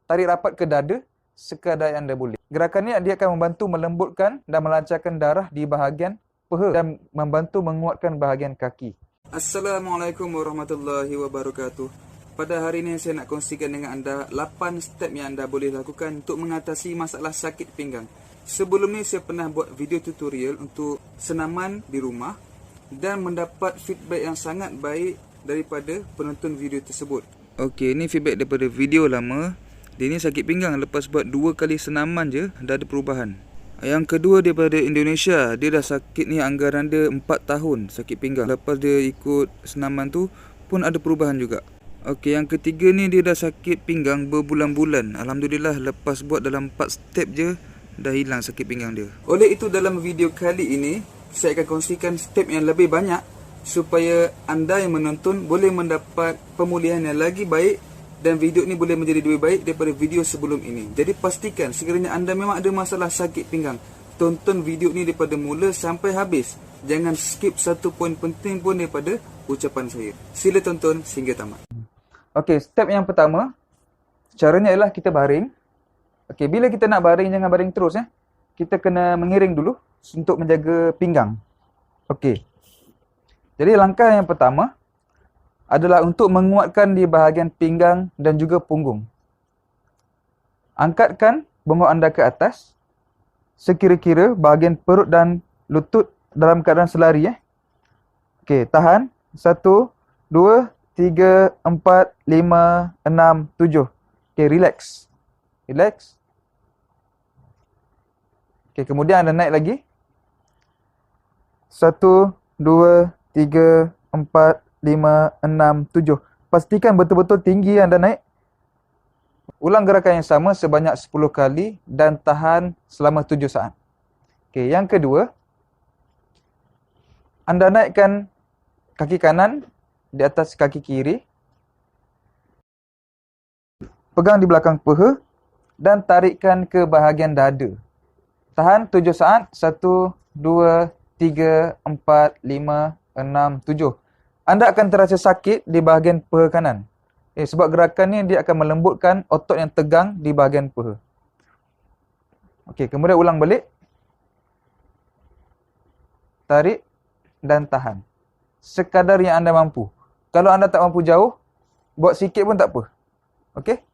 tarik rapat ke dada sekadar yang anda boleh. Gerakan ini dia akan membantu melembutkan dan melancarkan darah di bahagian peha dan membantu menguatkan bahagian kaki. Assalamualaikum warahmatullahi wabarakatuh. Pada hari ini saya nak kongsikan dengan anda 8 step yang anda boleh lakukan untuk mengatasi masalah sakit pinggang. Sebelum ni saya pernah buat video tutorial untuk senaman di rumah dan mendapat feedback yang sangat baik daripada penonton video tersebut. Okey, ini feedback daripada video lama. Dia ni sakit pinggang lepas buat 2 kali senaman je dah ada perubahan. Yang kedua daripada Indonesia, dia dah sakit ni anggaran dia 4 tahun sakit pinggang. Lepas dia ikut senaman tu pun ada perubahan juga. Okey, yang ketiga ni dia dah sakit pinggang berbulan-bulan. Alhamdulillah lepas buat dalam 4 step je dah hilang sakit pinggang dia. Oleh itu dalam video kali ini saya akan kongsikan step yang lebih banyak supaya anda yang menonton boleh mendapat pemulihan yang lagi baik dan video ni boleh menjadi lebih baik daripada video sebelum ini. Jadi pastikan sekiranya anda memang ada masalah sakit pinggang, tonton video ni daripada mula sampai habis. Jangan skip satu poin penting pun daripada ucapan saya. Sila tonton sehingga tamat. Okey, step yang pertama, caranya ialah kita baring. Okey, bila kita nak baring jangan baring terus Kita kena mengiring dulu untuk menjaga pinggang. Okey. Jadi langkah yang pertama adalah untuk menguatkan di bahagian pinggang dan juga punggung. Angkatkan bongok anda ke atas sekira-kira bahagian perut dan lutut dalam keadaan selari. Okey, tahan. 1, 2, 3, 4, 5, 6, 7. Okey, relax. Relax. Okey, kemudian anda naik lagi. 1, 2, 3, 4, 5, 6, 7. Pastikan betul-betul tinggi anda naik. Ulang gerakan yang sama sebanyak 10 kali dan tahan selama 7 saat. Okey, yang kedua, anda naikkan kaki kanan di atas kaki kiri. Pegang di belakang peha dan tarikkan ke bahagian dada. Tahan 7 saat. 1, 2, 3, 4, 5, 6, 7. Anda akan terasa sakit di bahagian peha kanan. Sebab gerakan ni dia akan melembutkan otot yang tegang di bahagian peha. Okey, kemudian ulang balik. Tarik dan tahan. Sekadar yang anda mampu. Kalau anda tak mampu jauh, buat sikit pun tak apa. Okey?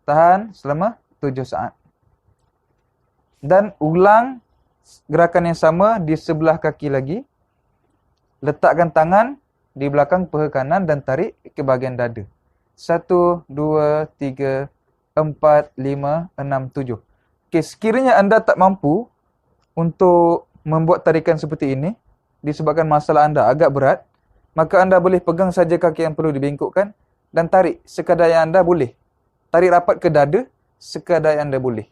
Tahan selama 7 saat. Dan ulang gerakan yang sama di sebelah kaki lagi. Letakkan tangan di belakang peha kanan dan tarik ke bahagian dada. 1, 2, 3, 4, 5, 6, 7. Okey, sekiranya anda tak mampu untuk membuat tarikan seperti ini, disebabkan masalah anda agak berat, maka anda boleh pegang saja kaki yang perlu dibengkokkan dan tarik sekadar yang anda boleh. Tarik rapat ke dada sekadar yang anda boleh.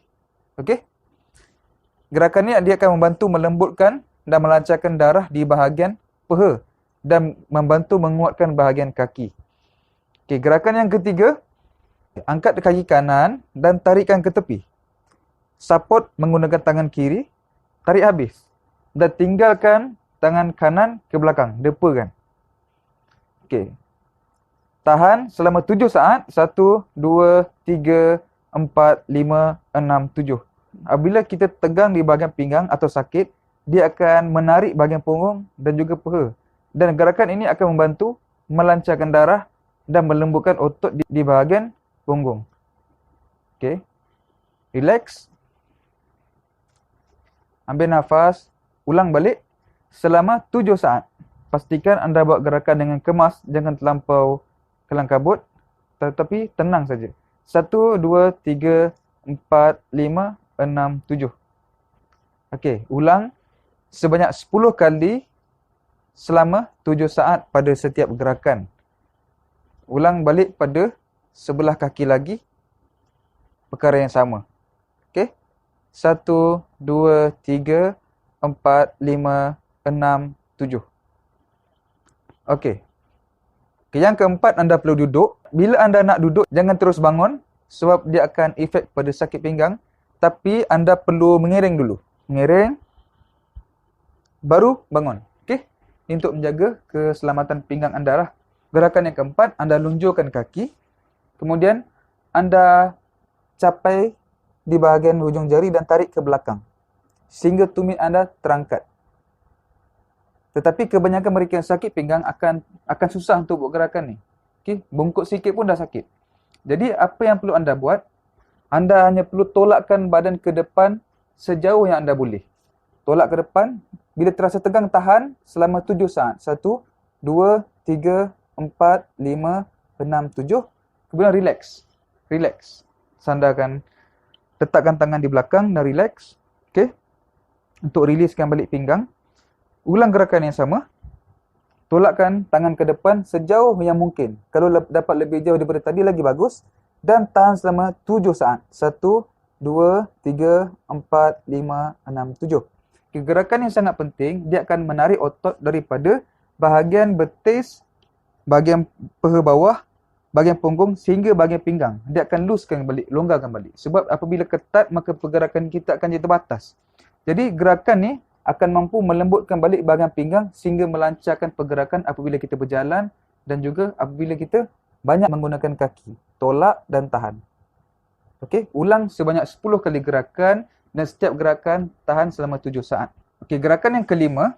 Okey? Gerakan ini dia akan membantu melembutkan dan melancarkan darah di bahagian peha dan membantu menguatkan bahagian kaki. Okey, gerakan yang ketiga, angkat kaki kanan dan tarikkan ke tepi. Support menggunakan tangan kiri, tarik habis dan tinggalkan tangan kanan ke belakang, depakan. Okey. Tahan selama 7 saat. 1, 2, 3, 4, 5, 6, 7. Apabila kita tegang di bahagian pinggang atau sakit, dia akan menarik bahagian punggung dan juga peha. Dan gerakan ini akan membantu melancarkan darah dan melembutkan otot di bahagian punggung. Okey. Relax. Ambil nafas. Ulang balik selama 7 saat. Pastikan anda buat gerakan dengan kemas, jangan terlampau kelang kabut, tetapi tenang saja. 1, 2, 3, 4, 5, 6, 7. Okey, ulang sebanyak 10 kali selama 7 saat pada setiap gerakan. Ulang balik pada sebelah kaki lagi, perkara yang sama. Okey? 1, 2, 3, 4, 5, 6, 7. Okey. Yang keempat, anda perlu duduk. Bila anda nak duduk, jangan terus bangun sebab dia akan efek pada sakit pinggang. Tapi anda perlu mengiring dulu. Mengiring, baru bangun. Okey? Ini untuk menjaga keselamatan pinggang anda lah. Gerakan yang keempat, anda lunjurkan kaki. Kemudian, anda capai di bahagian hujung jari dan tarik ke belakang sehingga tumit anda terangkat. Tetapi kebanyakan mereka yang sakit pinggang akan susah untuk buat gerakan ni. Okey, bungkuk sikit pun dah sakit. Jadi apa yang perlu anda buat? Anda hanya perlu tolakkan badan ke depan sejauh yang anda boleh. Tolak ke depan, bila terasa tegang tahan selama 7 saat. 1, 2, 3, 4, 5, 6, 7. Kemudian relax. Relax. Sandarkan, letakkan tangan di belakang dan relax. Okey. Untuk riliskan balik pinggang. Ulang gerakan yang sama. Tolakkan tangan ke depan sejauh yang mungkin. Kalau dapat lebih jauh daripada tadi lagi bagus. Dan tahan selama 7 saat. 1, 2, 3, 4, 5, 6, 7. Gerakan yang sangat penting, dia akan menarik otot daripada bahagian betis, bahagian peha bawah, bahagian punggung sehingga bahagian pinggang. Dia akan loosekan balik, longgarkan balik. Sebab apabila ketat, maka pergerakan kita akan jadi terbatas. Jadi gerakan ni akan mampu melembutkan balik bahagian pinggang sehingga melancarkan pergerakan apabila kita berjalan dan juga apabila kita banyak menggunakan kaki. Tolak dan tahan. Okey, ulang sebanyak 10 kali gerakan dan setiap gerakan tahan selama 7 saat. Okey, gerakan yang kelima,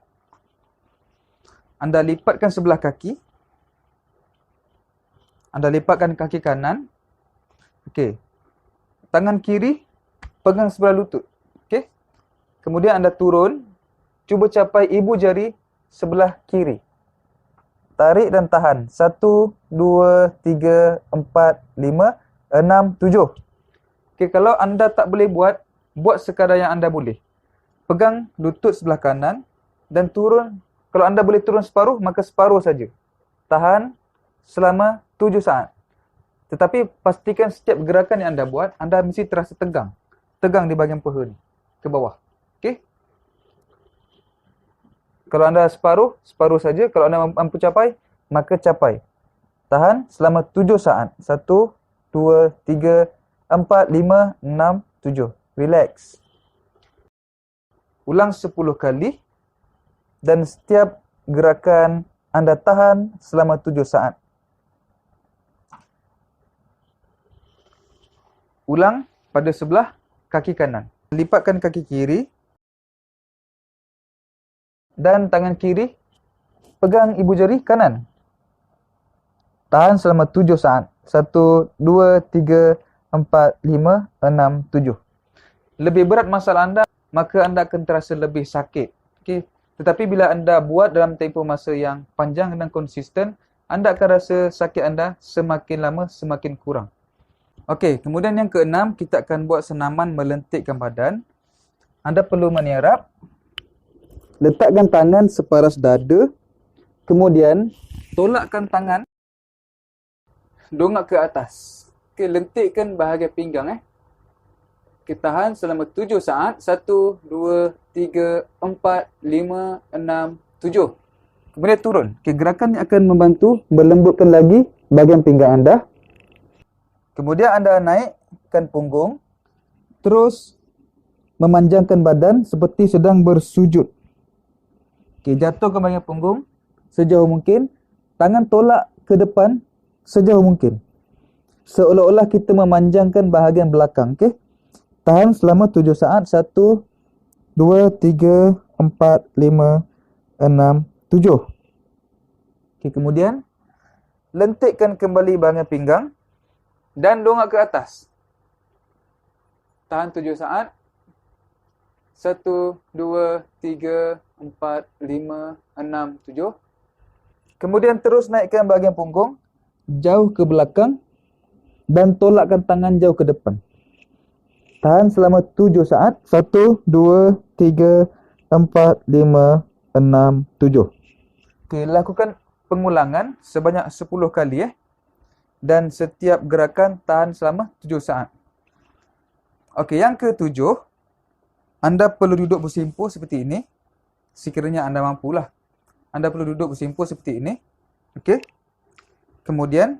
anda lipatkan sebelah kaki. Anda lipatkan kaki kanan. Okey. Tangan kiri pegang sebelah lutut. Okey. Kemudian anda turun, cuba capai ibu jari sebelah kiri. Tarik dan tahan. 1, 2, 3, 4, 5, 6, 7. Okey, kalau anda tak boleh buat sekadar yang anda boleh. Pegang lutut sebelah kanan dan turun. Kalau anda boleh turun separuh, maka separuh saja. Tahan selama 7 saat. Tetapi pastikan setiap gerakan yang anda buat, anda mesti terasa tegang. Tegang di bahagian peha ni, ke bawah. Okey? Kalau anda separuh saja. Kalau anda mampu capai, maka capai. Tahan selama 7 saat. 1, 2, 3, 4, 5, 6, 7. Relax. Ulang 10 kali. Dan setiap gerakan anda tahan selama 7 saat. Ulang pada sebelah kaki kanan. Lipatkan kaki kiri. Dan tangan kiri pegang ibu jari kanan. Tahan selama 7 saat. 1, 2, 3, 4, 5, 6, 7. Lebih berat masalah anda, maka anda akan terasa lebih sakit. Okay? Tetapi bila anda buat dalam tempoh masa yang panjang dan konsisten, anda akan rasa sakit anda semakin lama semakin kurang. Okey, kemudian yang keenam, kita akan buat senaman melentikkan badan. Anda perlu menyerap. Letakkan tangan separas dada. Kemudian, tolakkan tangan. Dongak ke atas. Okey, lentikkan bahagian pinggang. Kita tahan selama 7 saat. 1, 2, 3, 4, 5, 6, 7. Kemudian turun. Okey, gerakan ini akan membantu melembutkan lagi bahagian pinggang anda. Kemudian anda naikkan punggung. Terus memanjangkan badan seperti sedang bersujud. Okey, jatuhkan bahagian punggung sejauh mungkin. Tangan tolak ke depan sejauh mungkin. Seolah-olah kita memanjangkan bahagian belakang. Okey. Tahan selama 7 saat. 1, 2, 3, 4, 5, 6, 7. Okey, kemudian lentikkan kembali bahagian pinggang dan dongak ke atas. Tahan 7 saat. 1, 2, 3, 4, 5, 6, 7. Kemudian terus naikkan bahagian punggung jauh ke belakang dan tolakkan tangan jauh ke depan. Tahan selama 7 saat. 1, 2, 3, 4, 5, 6, 7. Okey, lakukan pengulangan sebanyak 10 kali. Dan setiap gerakan tahan selama 7 saat. Okey, yang ketujuh, anda perlu duduk bersimpuh seperti ini. Sekiranya anda mampulah. Anda perlu duduk bersimpuh seperti ini. Okey. Kemudian,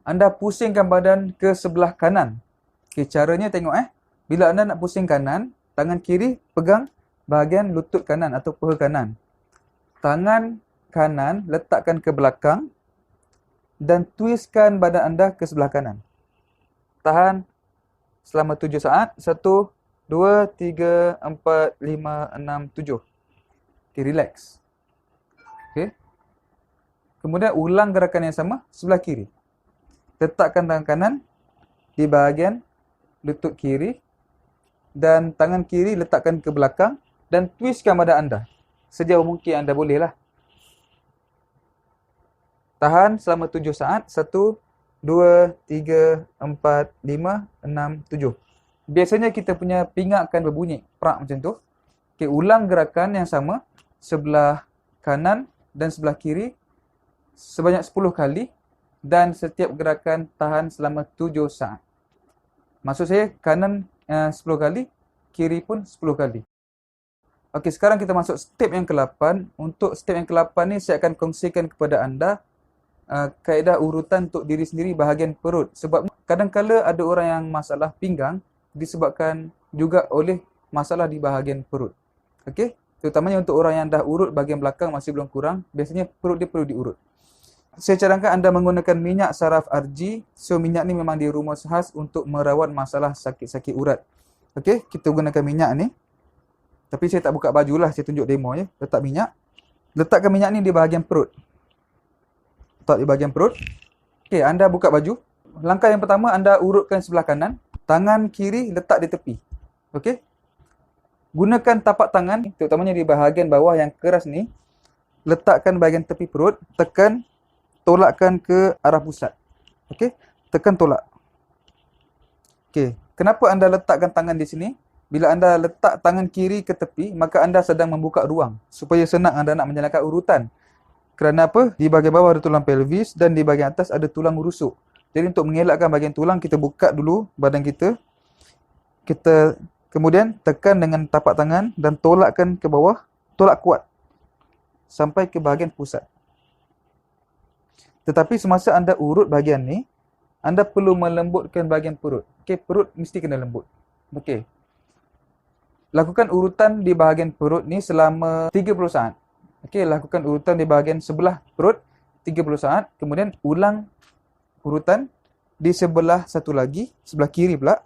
anda pusingkan badan ke sebelah kanan. Okey, caranya tengok Bila anda nak pusing kanan, tangan kiri pegang bahagian lutut kanan atau peha kanan. Tangan kanan letakkan ke belakang dan twistkan badan anda ke sebelah kanan. Tahan selama 7 saat. 1, 2, 3, 4, 5, 6, 7. Okay, relax. Okay. Kemudian ulang gerakan yang sama sebelah kiri. Letakkan tangan kanan di bahagian lutut kiri dan tangan kiri letakkan ke belakang dan twistkan badan anda. Sejauh mungkin anda bolehlah. Tahan selama 7 saat. 1, 2, 3, 4, 5, 6, 7. Biasanya kita punya pinggang akan berbunyi prak macam tu. Okay, ulang gerakan yang sama sebelah kanan dan sebelah kiri sebanyak 10 kali dan setiap gerakan tahan selama 7 saat. Maksud saya kanan 10 kali, kiri pun 10 kali. Okey, sekarang kita masuk step yang ke-8. Untuk step yang ke-8 ni saya akan kongsikan kepada anda kaedah urutan untuk diri sendiri bahagian perut. Sebab kadang-kala ada orang yang masalah pinggang disebabkan juga oleh masalah di bahagian perut. Okey, terutamanya untuk orang yang dah urut bahagian belakang masih belum kurang, biasanya perut dia perlu diurut. Saya cadangkan anda menggunakan minyak saraf RG. So minyak ni memang dirumus khas untuk merawat masalah sakit-sakit urat. Okey, kita gunakan minyak ni. Tapi saya tak buka baju lah, saya tunjuk demo je. Letak minyak. Letakkan minyak ni di bahagian perut. Letak di bahagian perut. Okey, anda buka baju. Langkah yang pertama, anda urutkan sebelah kanan. Tangan kiri letak di tepi. Okey. Gunakan tapak tangan, terutamanya di bahagian bawah yang keras ni. Letakkan bahagian tepi perut. Tekan, tolakkan ke arah pusat. Okey. Tekan, tolak. Okey. Kenapa anda letakkan tangan di sini? Bila anda letak tangan kiri ke tepi, maka anda sedang membuka ruang supaya senang anda nak menjalankan urutan. Kerana apa? Di bahagian bawah ada tulang pelvis dan di bahagian atas ada tulang rusuk. Jadi untuk mengelakkan bahagian tulang, kita buka dulu badan kita. Kita kemudian tekan dengan tapak tangan dan tolakkan ke bawah. Tolak kuat sampai ke bahagian pusat. Tetapi semasa anda urut bahagian ni, anda perlu melembutkan bahagian perut. Okey, perut mesti kena lembut. Okey. Lakukan urutan di bahagian perut ni selama 30 saat. Okey, lakukan urutan di bahagian sebelah perut 30 saat. Kemudian ulang urutan di sebelah satu lagi, sebelah kiri pula.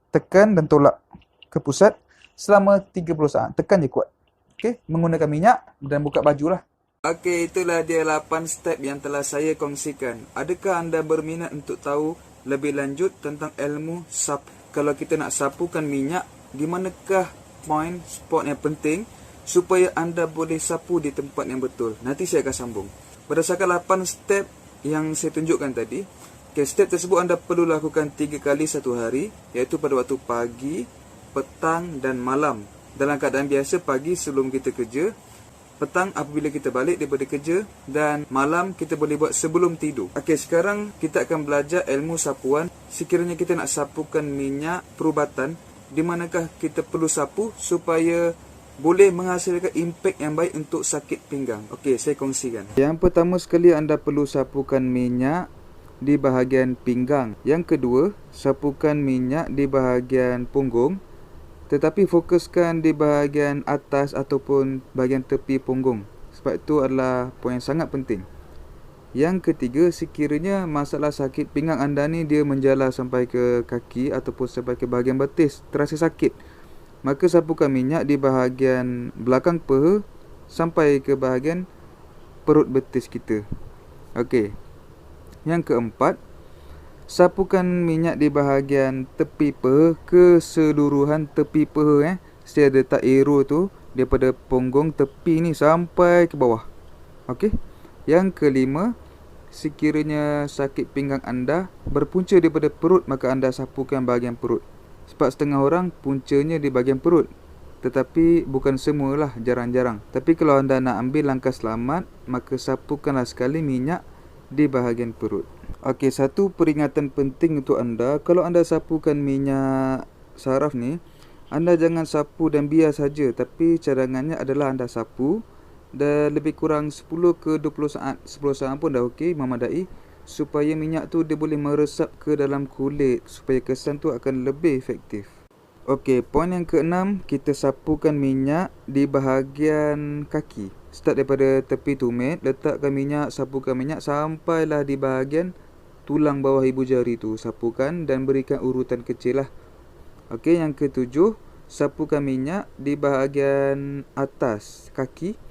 Tekan dan tolak ke pusat selama 30 saat. Tekan je kuat. Okey, menggunakan minyak dan buka baju lah. Okey, itulah dia 8 step yang telah saya kongsikan. Adakah anda berminat untuk tahu lebih lanjut tentang ilmu sapu? Kalau kita nak sapukan minyak, di manakah poin, spot yang penting supaya anda boleh sapu di tempat yang betul? Nanti saya akan sambung. Berdasarkan 8 step yang saya tunjukkan tadi, okay, step tersebut anda perlu lakukan 3 kali satu hari, iaitu pada waktu pagi, petang dan malam. Dalam keadaan biasa, pagi sebelum kita kerja, petang apabila kita balik daripada kerja, dan malam kita boleh buat sebelum tidur. Okey, sekarang kita akan belajar ilmu sapuan. Sekiranya kita nak sapukan minyak perubatan, di manakah kita perlu sapu supaya boleh menghasilkan impak yang baik untuk sakit pinggang. Okey, saya kongsikan. Yang pertama sekali, anda perlu sapukan minyak di bahagian pinggang. Yang kedua, sapukan minyak di bahagian punggung, tetapi fokuskan di bahagian atas ataupun bahagian tepi punggung. Sebab itu adalah poin yang sangat penting. Yang ketiga, sekiranya masalah sakit pinggang anda ni dia menjala sampai ke kaki ataupun sampai ke bahagian betis, terasa sakit, maka sapukan minyak di bahagian belakang peha sampai ke bahagian perut betis kita. Okey. Yang keempat, sapukan minyak di bahagian tepi peha, keseluruhan tepi peha. Saya letak arrow tu daripada punggung tepi ni sampai ke bawah. Okey. Yang kelima, sekiranya sakit pinggang anda berpunca daripada perut, maka anda sapukan bahagian perut. Sebab setengah orang puncanya di bahagian perut, tetapi bukan semualah, jarang-jarang. Tapi kalau anda nak ambil langkah selamat, maka sapukanlah sekali minyak di bahagian perut. Okey, satu peringatan penting untuk anda, kalau anda sapukan minyak saraf ni, anda jangan sapu dan biar saja, tapi cadangannya adalah anda sapu dan lebih kurang 10 ke 20 saat. 10 saat pun dah okey, memadai, supaya minyak tu dia boleh meresap ke dalam kulit, supaya kesan tu akan lebih efektif. Okey, poin yang keenam, kita sapukan minyak di bahagian kaki. Start daripada tepi tumit, letakkan minyak, sapukan minyak sampailah di bahagian tulang bawah ibu jari tu. Sapukan dan berikan urutan kecil lah. Okey, yang ketujuh, sapukan minyak di bahagian atas kaki.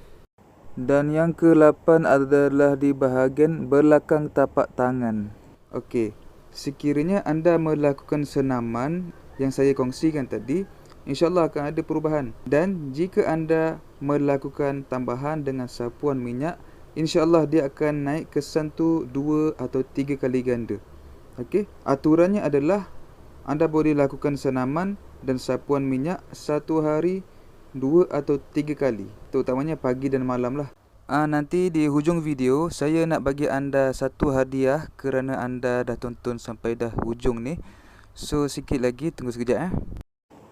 Dan yang ke-8 adalah di bahagian belakang tapak tangan. Okey, sekiranya anda melakukan senaman yang saya kongsikan tadi, insyaAllah akan ada perubahan. Dan jika anda melakukan tambahan dengan sapuan minyak, insyaAllah dia akan naik kesan tu 2 atau 3 kali ganda. Okey, aturannya adalah anda boleh lakukan senaman dan sapuan minyak satu hari 2 atau 3 kali, terutamanya pagi dan malam lah. Nanti di hujung video saya nak bagi anda satu hadiah kerana anda dah tonton sampai dah hujung ni. So sikit lagi, tunggu sekejap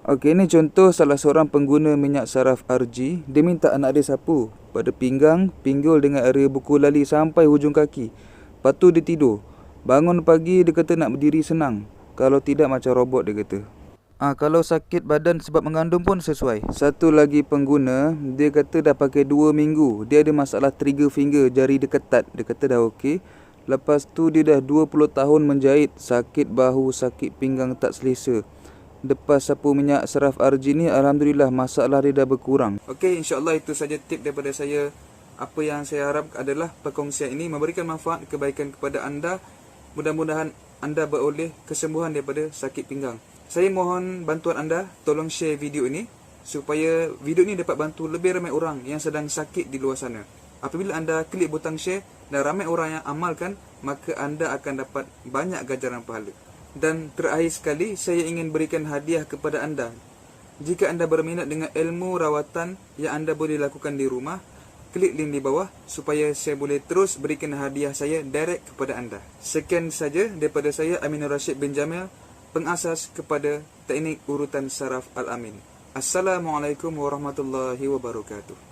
Okey, ni contoh salah seorang pengguna minyak saraf RG. Dia minta anak dia sapu pada pinggang, pinggul dengan area buku lali sampai hujung kaki. Lepas tu dia tidur. Bangun pagi dia kata nak berdiri senang. Kalau tidak macam robot dia kata. Kalau sakit badan sebab mengandung pun sesuai. Satu lagi pengguna, dia kata dah pakai 2 minggu. Dia ada masalah trigger finger, jari dia ketat. Dia kata dah okey. Lepas tu dia dah 20 tahun menjahit, sakit bahu, sakit pinggang tak selesa. Lepas sapu minyak saraf RG ni, alhamdulillah masalah dia dah berkurang. Okey, insyaAllah itu saja tip daripada saya. Apa yang saya harap adalah perkongsian ini memberikan manfaat kebaikan kepada anda. Mudah-mudahan anda beroleh kesembuhan daripada sakit pinggang. Saya mohon bantuan anda, tolong share video ini supaya video ini dapat bantu lebih ramai orang yang sedang sakit di luar sana. Apabila anda klik butang share dan ramai orang yang amalkan, maka anda akan dapat banyak ganjaran pahala. Dan terakhir sekali, saya ingin berikan hadiah kepada anda. Jika anda berminat dengan ilmu rawatan yang anda boleh lakukan di rumah, klik link di bawah supaya saya boleh terus berikan hadiah saya direct kepada anda. Sekian saja daripada saya, Aminur Rashid bin Jamil, pengasas kepada teknik urutan saraf Al-Amin. Assalamualaikum warahmatullahi wabarakatuh.